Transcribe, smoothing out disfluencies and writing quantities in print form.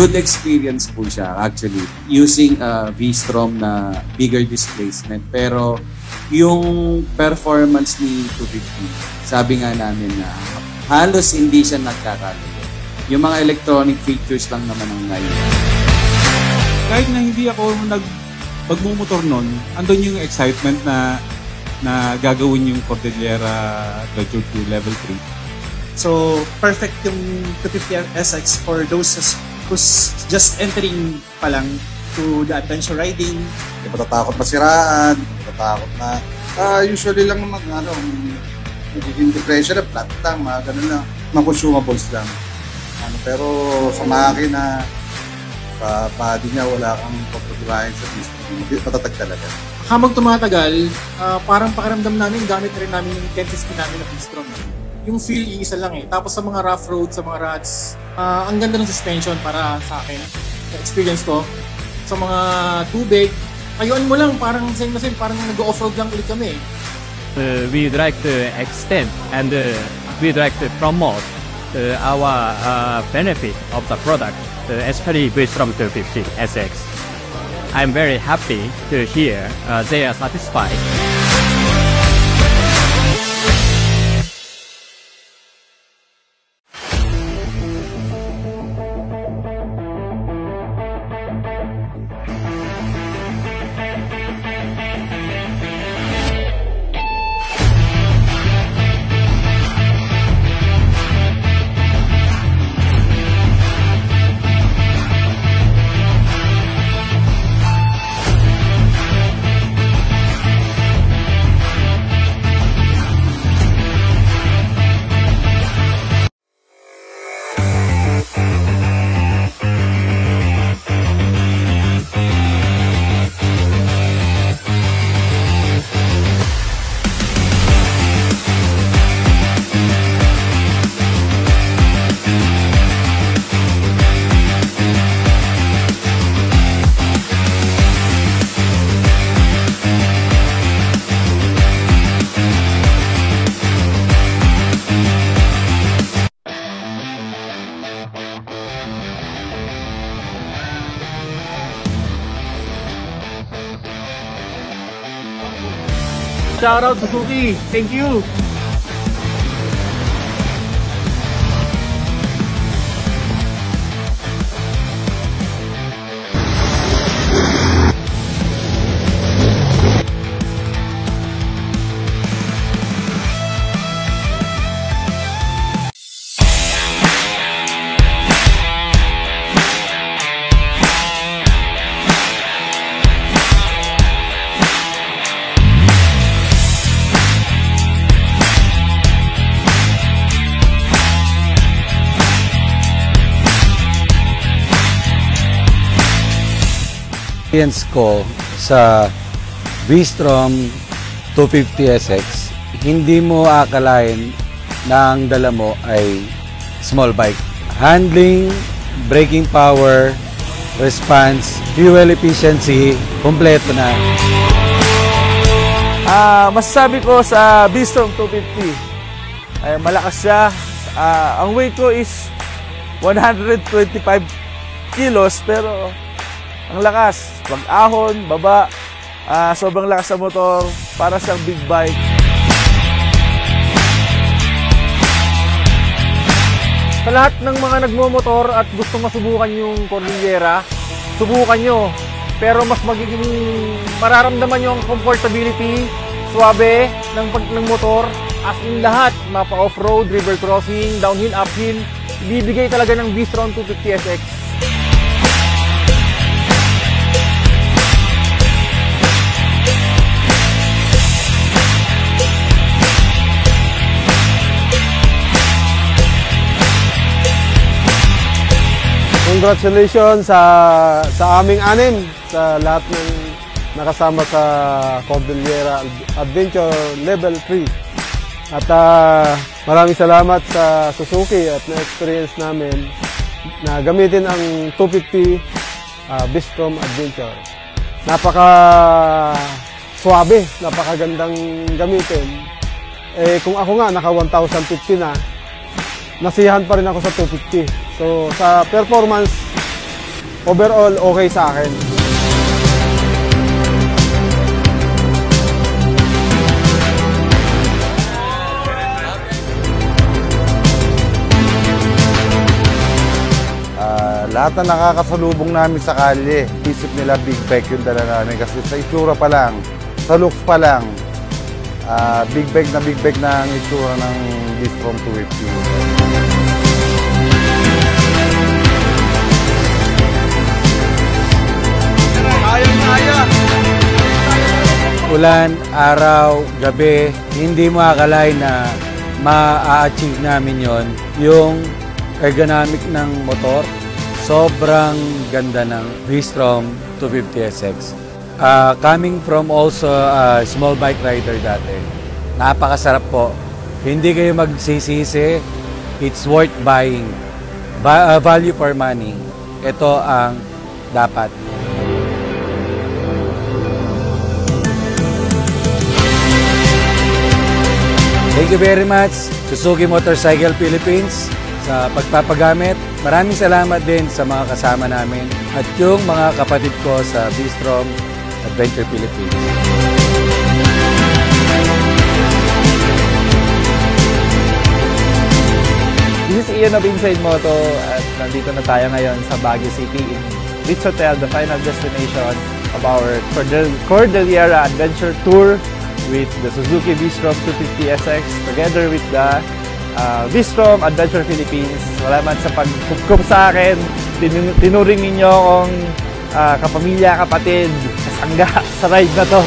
good experience po siya actually using V-Strom na bigger displacement. Pero yung performance ni 250, sabi nga namin na halos hindi siya nagkakalayo. Yung mga electronic features lang naman ang ngayon. Kahit na hindi ako magmumotor nun, andun yung excitement na gagawin yung Cordillera Treasure 2 Level 3. So, perfect yung 250 SX for those who's just entering pa lang to the adventure riding. Hindi matatakot masiraan, matatakot na usually lang naman magiging depression, flat lang, mga ganun lang, mga consumables lang. Pero sa makina, sa body niya, wala kang pagpapagawain sa business. Matatag talaga. Habang tumatagal, parang pakiramdam namin, gamit rin namin yung 1060 namin na V-Strom. Yung feel, isa lang eh. Tapos sa mga rough roads, sa mga ruts, ang ganda ng suspension para sa akin. Sa experience ko, sa mga tubig, ayun mo lang, parang same na same, parang nag-off-road lang ulit kami. We'd like to extend and we'd like to promote our benefit of the product, especially V-Strom 250 SX. I'm very happy to hear they are satisfied. Shout out Suzuki! Thank you! Experience ko sa V-Strom 250 SX, hindi mo akalain na ang dala mo ay small bike. Handling, braking power, response, fuel efficiency, kompleto na. Masasabi ko sa V-Strom 250, ay malakas siya. Ang weight ko is 125 kilos pero ang lakas, pag-ahon, baba, sobrang lakas sa motor, para siyang big bike. Sa lahat ng mga nagmomotor at gustong masubukan yung Cordillera, subukan nyo. Pero mas magiging mararamdaman nyo ang comfortability, swabe ng motor, as in lahat, mapa off-road, river crossing, downhill, uphill, ibibigay talaga ng V-Strom 250 SX. Congratulations sa aming anim, sa lahat ng nakasama sa Cordillera Adventure Level 3. At maraming salamat sa Suzuki at na-experience namin na gamitin ang 250 V-Strom Adventure. Napaka-swabe, napakagandang gamitin. Kung ako nga, naka 1,050 na, nasiyahan pa rin ako sa 250. So, sa performance, overall okay sa akin. Lahat na nakakasalubong namin sa kalye, isip nila big bike yung dala namin kasi sa itsura pa lang, sa looks pa lang, big bike na ang itsura ng V-Strom 250. Ulan, araw, gabi, hindi mo akalain na ma-achieve namin yon. Yung ergonomic ng motor, sobrang ganda ng V-Strom 250SX. Coming from also a small bike rider dati, napakasarap po. Hindi kayo magsisisi, it's worth buying. Value for money. Ito ang dapat. Thank you very much, Suzuki Motorcycle Philippines, sa pagpapagamit. Maraming salamat din sa mga kasama namin at yung mga kapatid ko sa V-Strom Adventure Philippines. This is Ian of Inside Moto at nandito na tayo ngayon sa Baguio City in Ritz Hotel, the final destination of our Cordillera Adventure Tour with the Suzuki V-Strom 250SX together with the V-Strom Adventure Philippines. Salamat sa pagkukup sa akin. Tinuring ninyo akong kapamilya, kapatid, kasangga sa ride na to.